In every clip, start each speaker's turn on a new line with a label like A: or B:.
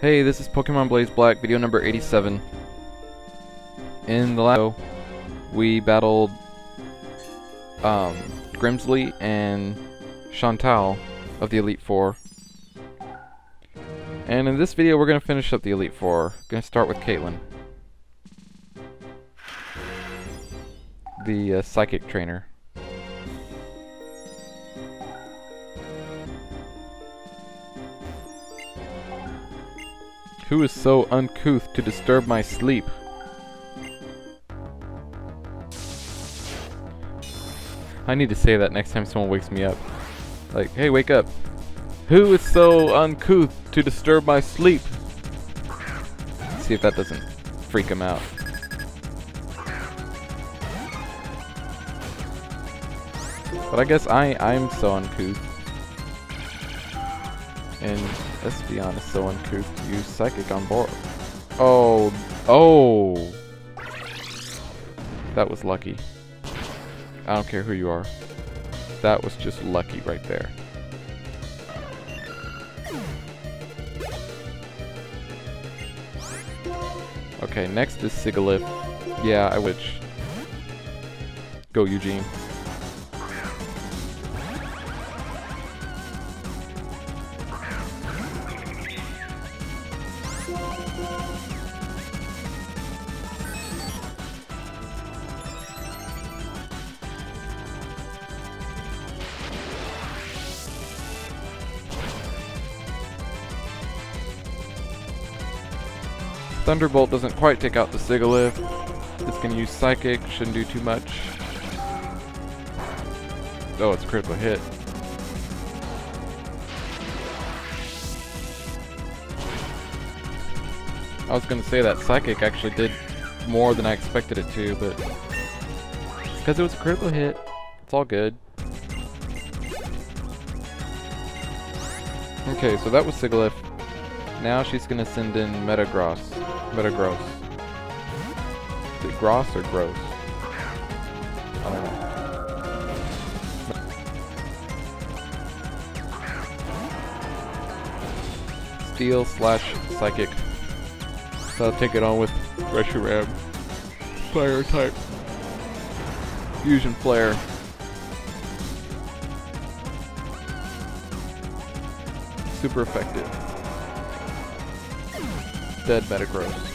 A: Hey, this is Pokemon Blaze Black, video number 87. In the last video, we battled Grimsley and Chantal of the Elite Four. And in this video, we're going to finish up the Elite Four. Going to start with Caitlin, the Psychic Trainer. Who is so uncouth to disturb my sleep? I need to say that next time someone wakes me up. Like, hey, wake up. Who is so uncouth to disturb my sleep? See if that doesn't freak him out. But I guess I'm so uncouth. And let's be honest, so uncouth to use Psychic on board. Oh. That was lucky. I don't care who you are. That was just lucky right there. Okay, next is Sigilyph. Yeah, I would. Go, Eugene. Thunderbolt doesn't quite take out the Sigilyph. It's gonna use Psychic, shouldn't do too much. Oh, it's a critical hit. I was gonna say that Psychic actually did more than I expected it to, but it's because it was a critical hit. It's all good. Okay, so that was Sigilyph. Now she's gonna send in Metagross. Is it Gross or Gross? I don't know. Steel / Psychic. So I'll take it on with Reshiram. Fire type. Fusion Flare. Super effective. Dead Metagross.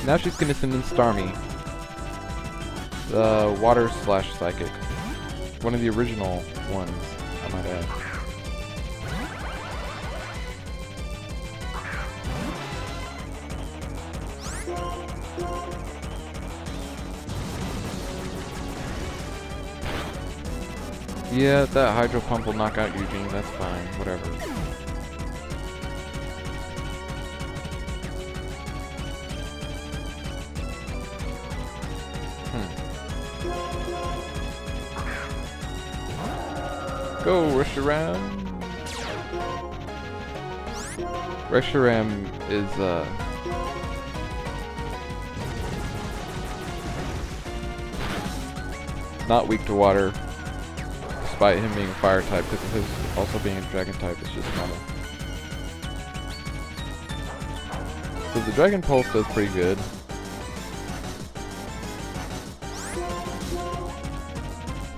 A: Now she's gonna send in Starmie. The Water / Psychic. One of the original ones, I might add. Yeah, that Hydro Pump will knock out Eugene, that's fine, whatever. Go, Reshiram! Reshiram is, not weak to water, despite him being a fire type, because of his also being a dragon type, it's just normal. So the Dragon Pulse does pretty good.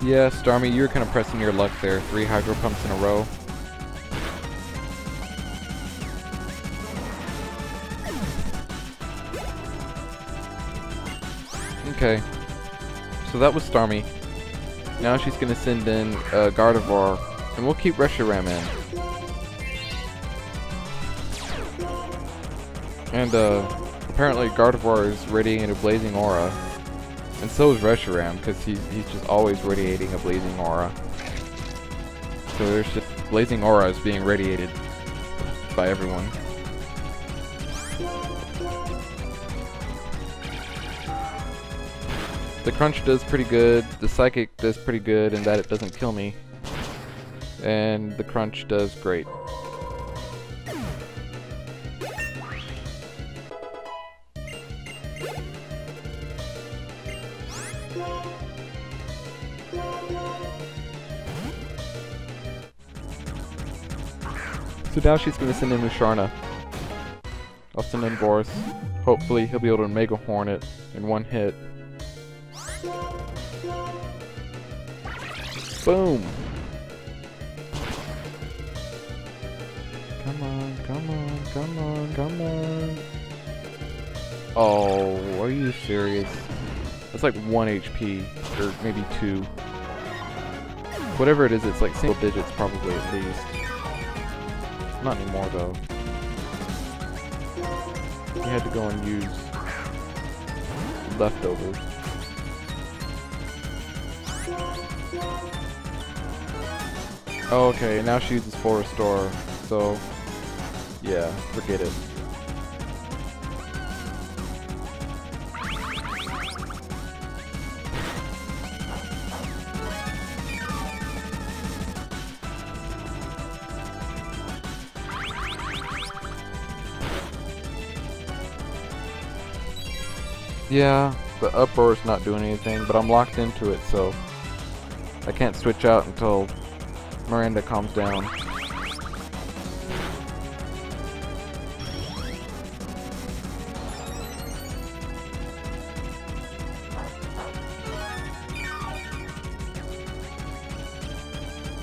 A: Yeah, Starmie, you're kind of pressing your luck there. 3 Hydro Pumps in a row. Okay. So that was Starmie. Now she's going to send in Gardevoir, and we'll keep Reshiram in. And apparently Gardevoir is radiating a blazing aura. And so is Reshiram, because he's just always radiating a blazing aura. So there's just blazing auras being radiated by everyone. The Crunch does pretty good, the Psychic does pretty good in that it doesn't kill me. And the Crunch does great. So now she's gonna send in Musharna. I'll send in Boris. Hopefully he'll be able to Mega Hornet in one hit. Boom! Come on, come on, come on, come on. Oh, are you serious? That's like 1 HP, or maybe 2. Whatever it is, it's like single digits probably at least. Not anymore though. You had to go and use leftovers. Oh, okay, now she uses full restore, so yeah, forget it. Yeah, the uproar's not doing anything, but I'm locked into it, so I can't switch out until Miranda calms down.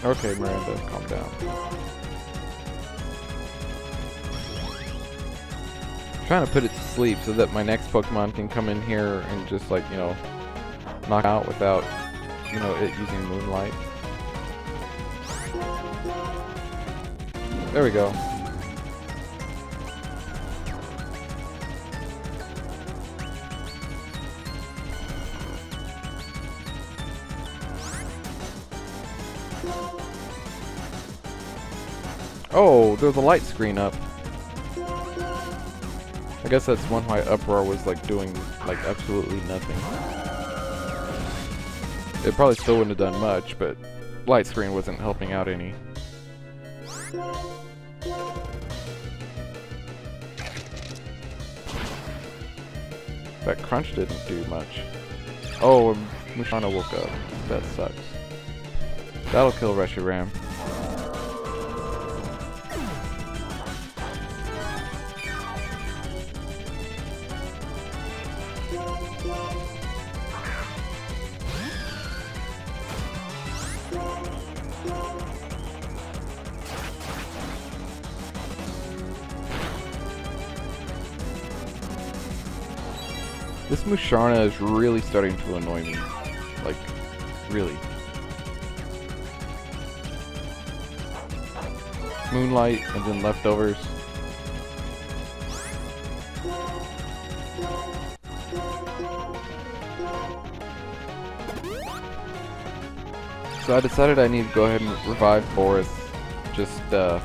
A: Okay, Miranda, calm down. I'm trying to put it to sleep so that my next Pokemon can come in here and just, like, you know, knock out without, you know, it using Moonlight. There we go. Oh, there's a light screen up. I guess that's one why Uproar was like doing like absolutely nothing. It probably still wouldn't have done much, but light screen wasn't helping out any. That crunch didn't do much. Oh, Musharna woke up. That sucks. That'll kill Reshiram. This Musharna is really starting to annoy me. Like, really. Moonlight and then leftovers. So I decided I need to go ahead and revive Boris. Just, because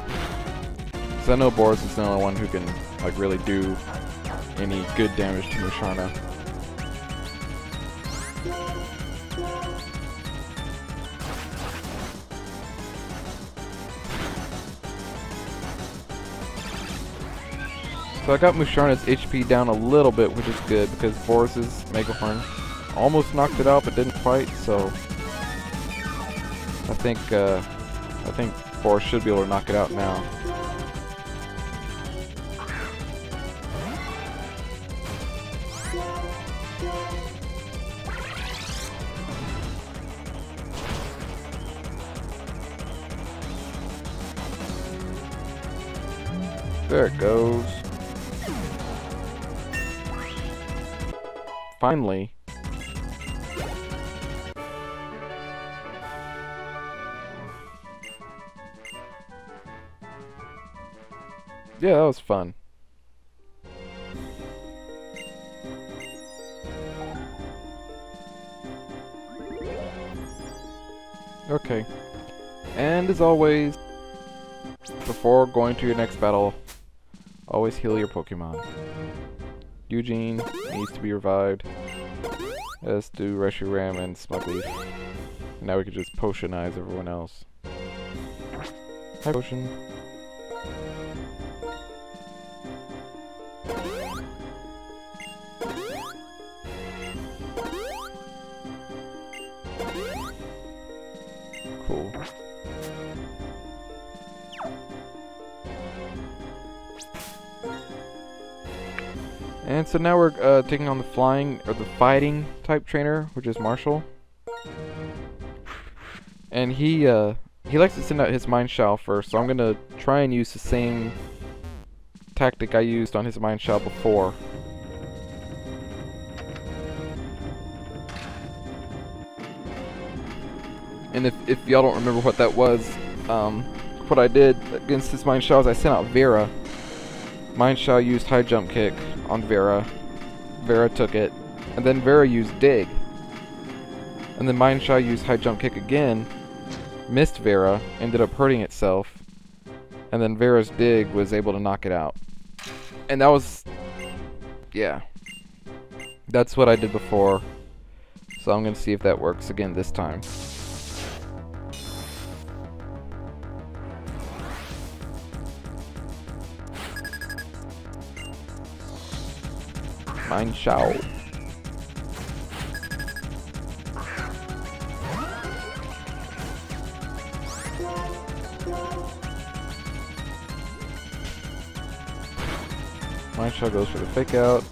A: I know Boris is the only one who can, like, really do any good damage to Musharna. So I got Musharna's HP down a little bit, which is good, because Boris's Mega Horn almost knocked it out, but didn't quite, so I think Boris should be able to knock it out now. There it goes. Finally. Yeah, that was fun. Okay. And as always, before going to your next battle, always heal your Pokemon. Eugene needs to be revived, as do Reshiram and Smugleaf. Now we can just potionize everyone else. Hi, Potion. Cool. And so now we're taking on the flying, or the fighting type trainer, which is Marshall. And he likes to send out his Mind Shao first, so I'm gonna try and use the same tactic I used on his Mind Shao before. And if y'all don't remember what that was, what I did against his Mind Shao is I sent out Vera. Mind Shao used high jump kick on Vera. Vera took it. And then Vera used dig. And then Mind Shao used high jump kick again. Missed Vera. Ended up hurting itself. And then Vera's dig was able to knock it out. And that was... yeah. That's what I did before. So I'm going to see if that works again this time. Mind Shao. Mind Shao goes for the fake out.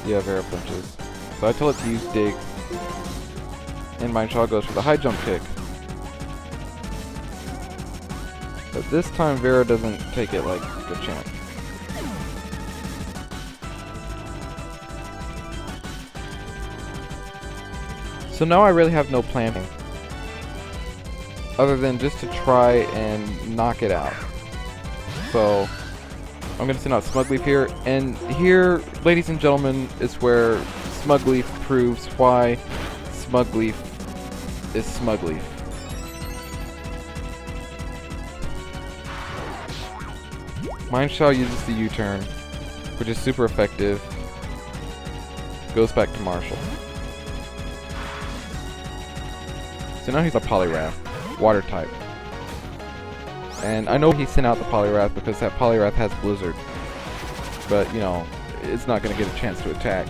A: Yeah, Vera punches. So I tell it to use dig. And Mind Shao goes for the high jump kick. But this time Vera doesn't take it like a champ. So now I really have no planning, other than just to try and knock it out. So I'm going to send out Smugleaf here, and here, ladies and gentlemen, is where Smugleaf proves why Smugleaf is Smugleaf. Mind Shao uses the U-turn, which is super effective. Goes back to Marshall. So now he's a Poliwrath, water type. And I know he sent out the Poliwrath because that Poliwrath has Blizzard. But, you know, it's not going to get a chance to attack.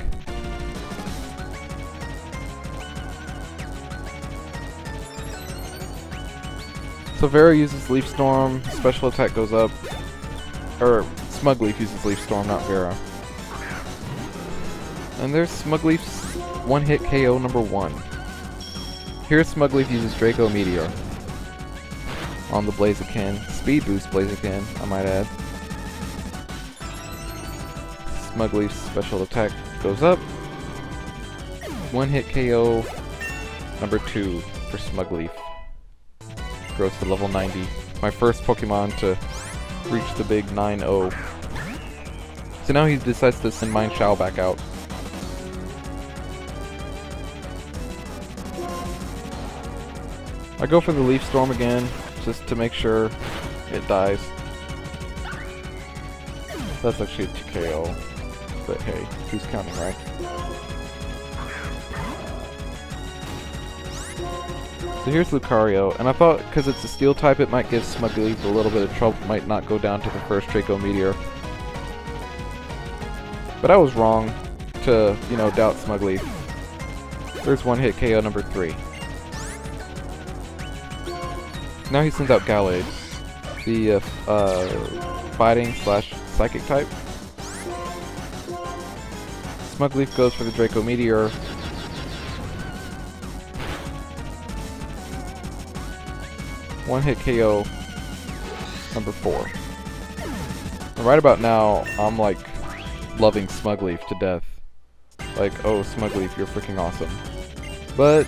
A: So Vera uses Leaf Storm, special attack goes up. Or, Smugleaf uses Leaf Storm, not Vera. And there's Smugleaf's one-hit KO number 1. Here Smugleaf uses Draco Meteor on the Blaziken. Speed boost Blaziken, I might add. Smugleaf's special attack goes up. One-hit KO number 2 for Smugleaf. Grows to level 90. My first Pokemon to reach the big 9-0. So now he decides to send Mind Shao back out. I go for the Leaf Storm again, just to make sure it dies. That's actually a 2KO, but hey, who's counting, right? So here's Lucario, and I thought because it's a Steel type it might give Smugleaf a little bit of trouble, might not go down to the first Draco Meteor. But I was wrong to, you know, doubt Smugleaf. There's one-hit KO number 3. Now he sends out Gallade, the fighting slash psychic type. Smugleaf goes for the Draco Meteor. One-hit KO number 4. And right about now, I'm like loving Smugleaf to death. Like, oh Smugleaf, you're freaking awesome. But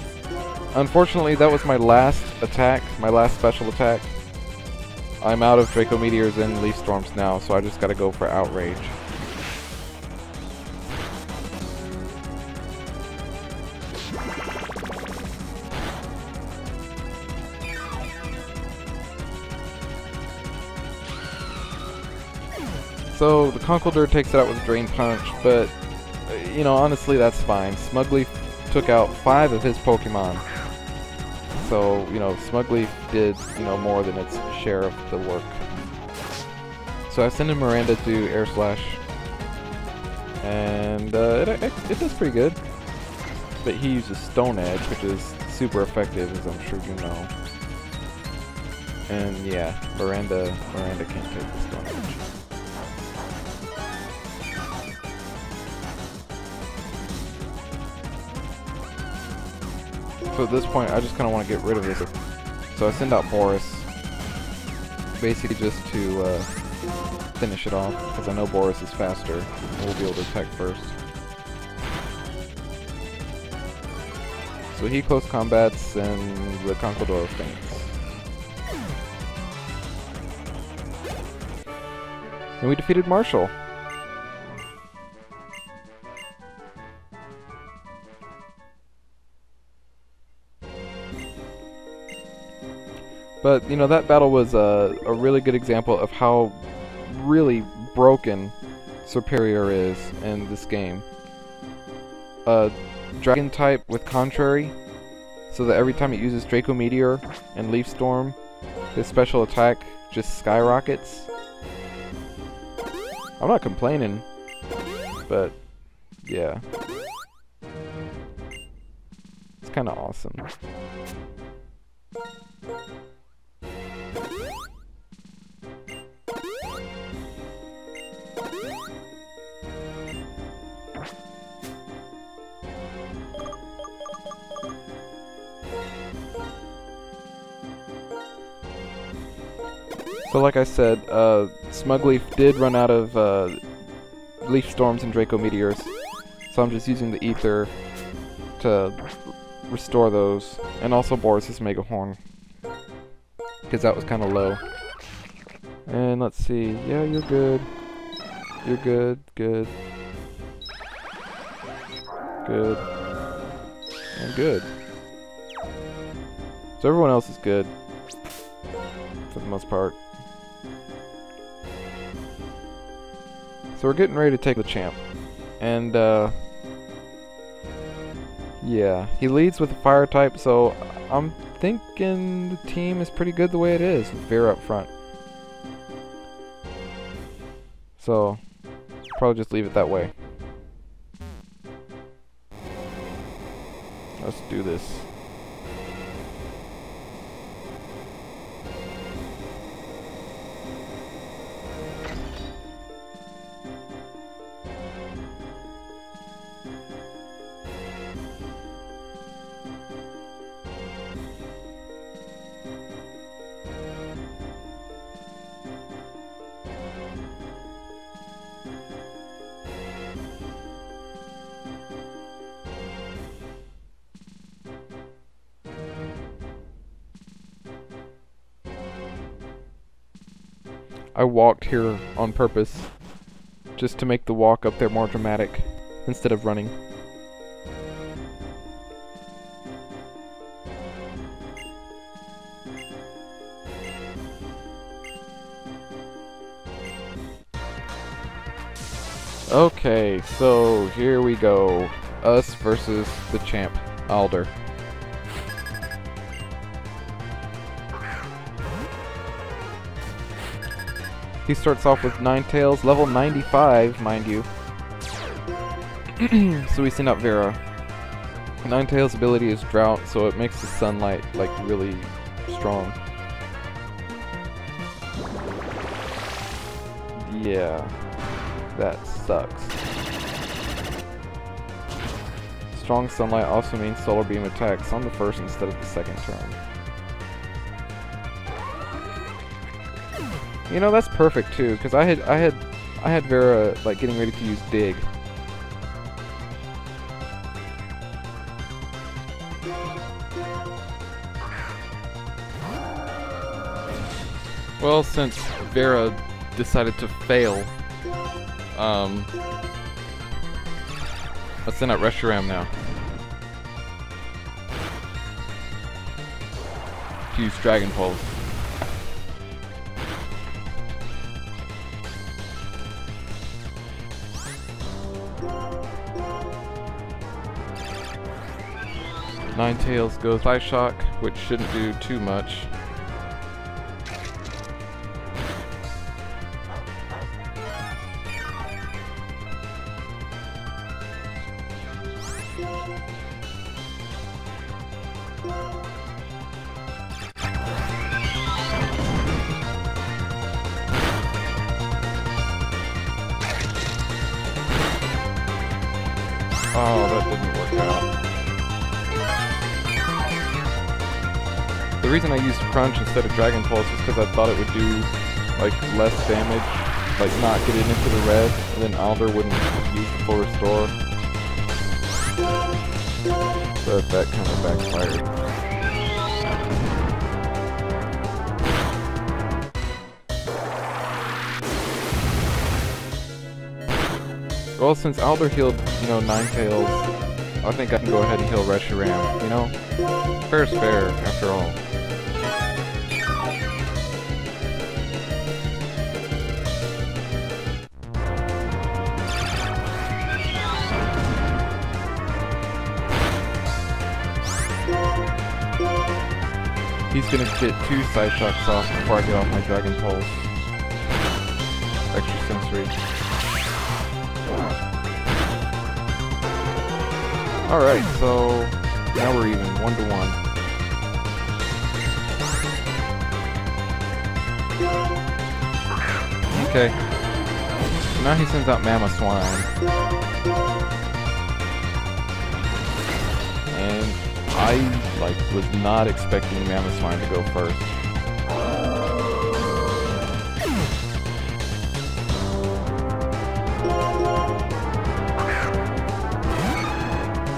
A: unfortunately, that was my last attack, my last special attack. I'm out of Draco Meteors and Leaf Storms now, so I just gotta go for Outrage. So the Conkeldurr takes it out with a Drain Punch, but you know, honestly, that's fine. Smugleaf took out 5 of his Pokemon. So, you know, Smugleaf did, you know, more than its share of the work. So I send in Miranda to Air Slash. And it does pretty good. But he uses Stone Edge, which is super effective, as I'm sure you know. And yeah, Miranda can't take the Stone Edge. So at this point, I just kind of want to get rid of this. So I send out Boris, basically just to finish it off, because I know Boris is faster, and we'll be able to attack first. So he close combats, and the Conquistador faints. And we defeated Marshall. But, you know, that battle was a really good example of how really broken Serperior is in this game. Dragon type with Contrary, so that every time it uses Draco Meteor and Leaf Storm, his special attack just skyrockets. I'm not complaining, but yeah. It's kind of awesome. So like I said, Smugleaf did run out of Leaf Storms and Draco Meteors, so I'm just using the Ether to restore those, and also Boris's Mega Horn, because that was kind of low. And let's see, yeah, you're good. You're good, good. Good. And good. So everyone else is good, for the most part. So we're getting ready to take the champ. And, yeah, he leads with a fire type, so I'm thinking the team is pretty good the way it is, with Vera up front. So, probably just leave it that way. Let's do this. I walked here on purpose, just to make the walk up there more dramatic, instead of running. Okay, so here we go. Us versus the champ, Alder. He starts off with Ninetales, level 95, mind you. So we send out Vera. Ninetales' ability is Drought, so it makes the sunlight, like, really strong. Yeah, that sucks. Strong sunlight also means Solar Beam attacks on the first instead of the second turn. You know, that's perfect too, because I had Vera like getting ready to use Dig. Well, since Vera decided to fail, let's send out Reshiram now. Use Dragon Pulse. Ninetales goes Ice Shock, which shouldn't do too much. Oh, that didn't work out. reason I used Crunch instead of Dragon Pulse is because I thought it would do like less damage, like not getting into the red, and then Alder wouldn't use the full restore. But that kind of backfired. Well, since Alder healed, you know, Ninetales, I think I can go ahead and heal Reshiram, you know? Fair's fair, after all. He's gonna get 2 Side Shocks off before I get off my Dragon Pulse. Extra sensory. Alright, so now we're even, 1-to-1. Okay. So now he sends out Mamoswine. And I was not expecting Mamoswine to go first.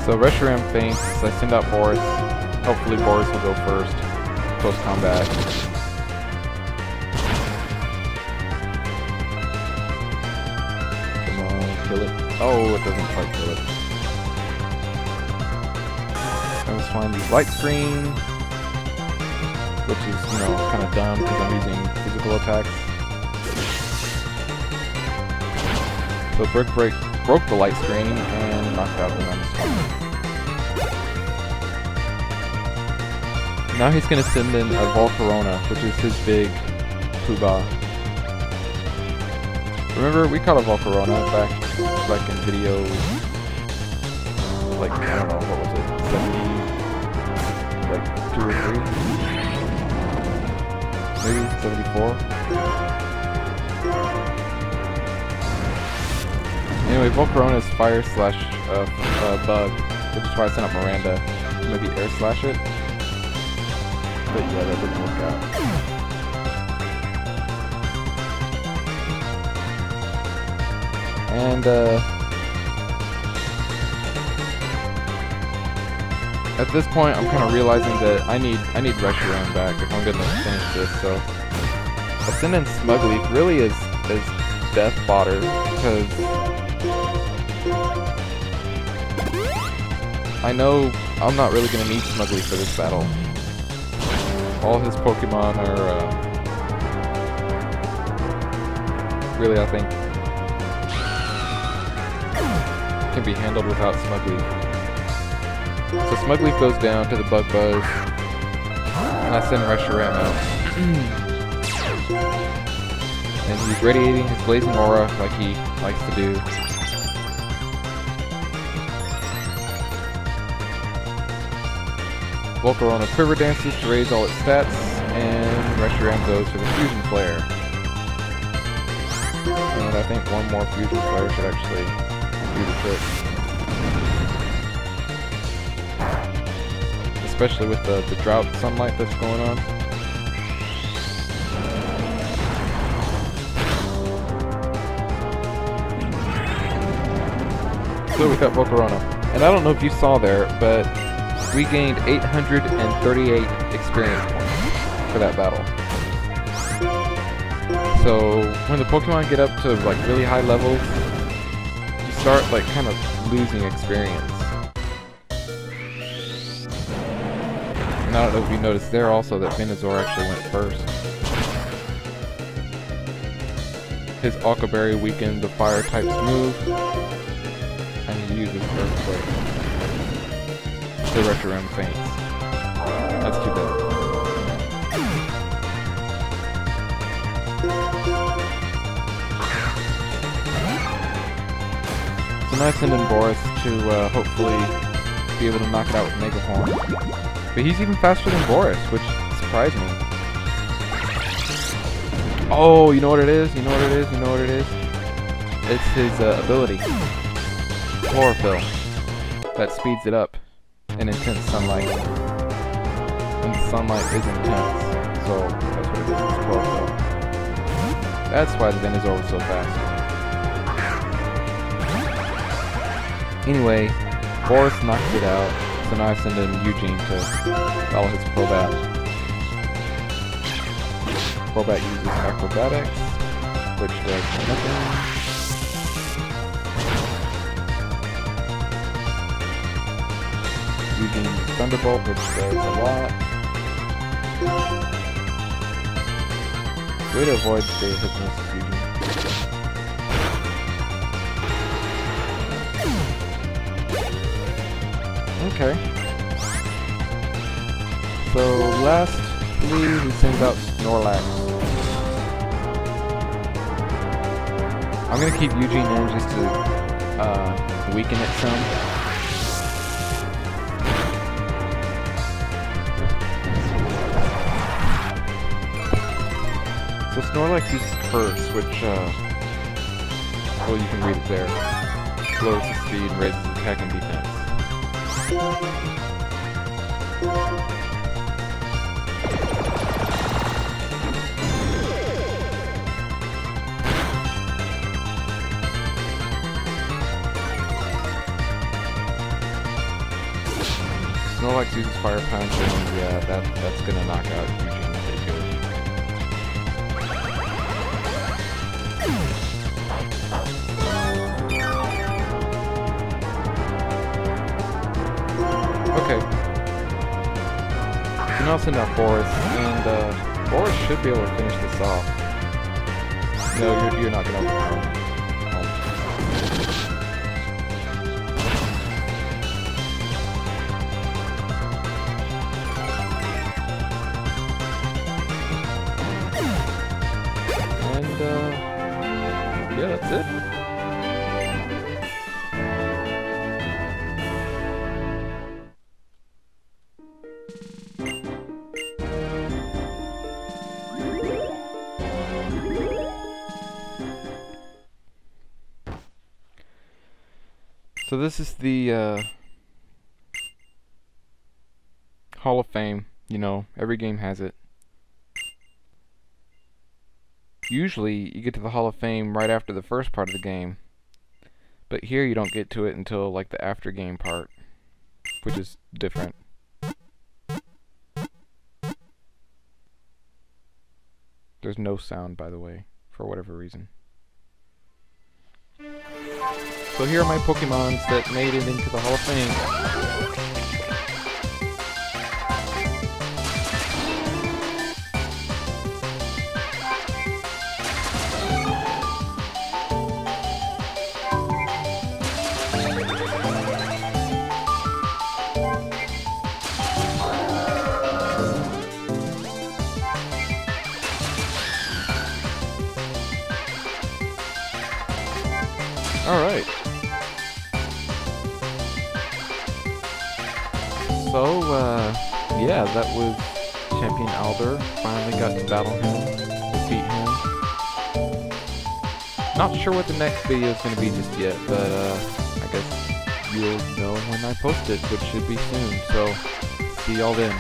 A: So Reshiram faints, I send out Boris. Hopefully Boris will go first. Close combat. Come on, kill it. Oh, it doesn't quite kill it. Mamoswine use Light Screen, which is, you know, kind of dumb because I'm using physical attacks. So Brick Break broke the Light Screen and knocked out the Mamoswine. Now he's going to send in a Volcarona, which is his big Poobah. Remember, we caught a Volcarona back in video, like, I don't know, what was it, 70, like 2 or 3? Maybe 74? Anyway, Volcarona is fire slash bug, which is why I sent up Miranda. Maybe air slash it. But yeah, that didn't work out. And at this point, I'm kind of realizing that I need Reshiram back if I'm gonna finish this. So I send in Smugleaf really as death fodder because I know I'm not really gonna need Smugleaf for this battle. All his Pokemon are, really, I think, can be handled without Smugleaf. So Smugleaf goes down to the Bug Buzz, and I send Reshiram out. And he's radiating his Blazing Aura like he likes to do. Volcarona Quiver Dances to raise all its stats, and Reshiram goes for the Fusion Flare. And I think one more Fusion Flare should actually do the trick. Especially with the drought sunlight that's going on. So we got Volcarona. And I don't know if you saw there, but we gained 838 experience points for that battle. So when the Pokemon get up to like really high levels, you start like kind of losing experience. And I don't know if you noticed there also that Venusaur actually went first. His Aqua Berry weakened the fire type's move, and he uses Earthquake. The Reshiram faints. That's too bad. So now I send in Boris to hopefully be able to knock it out with Mega Horn. But he's even faster than Boris, which surprised me. Oh, you know what it is? You know what it is? You know what it is? It's his ability. Chlorophyll. That speeds it up in intense sunlight. and the sunlight is intense, so that's what it is, it's chlorophyll. That's why the Venusaur was so fast. Anyway, Boris knocked it out, so now I send in Eugene to follow his Crobat. Crobat uses Acrobatics, which does nothing. Eugene Thunderbolt, which does a lot. Way to avoid the hypnosis, Eugene. Okay. So lastly, he sends out Snorlax. I'm gonna keep Eugene in just to weaken it some. So Snorlax uses Curse, which, well, you can read it there. Lowers the speed and raises attack and defense. Snorlax uses Fire Punch, and yeah, that's gonna knock out Eugene if they do it. Okay. So now I'll send out Boris, and Boris should be able to finish this off. No, you're not gonna overcome him. And yeah, that's it. So this is the Hall of Fame. You know, every game has it. Usually, you get to the Hall of Fame right after the first part of the game. But here you don't get to it until like the after game part, which is different. There's no sound, by the way, for whatever reason. So here are my Pokemons that made it into the Hall of Fame. Alright. So, yeah, that was Champion Alder. Finally got to battle him, defeat him. Not sure what the next video is going to be just yet, but, I guess you'll know when I post it, which should be soon. So, see y'all then.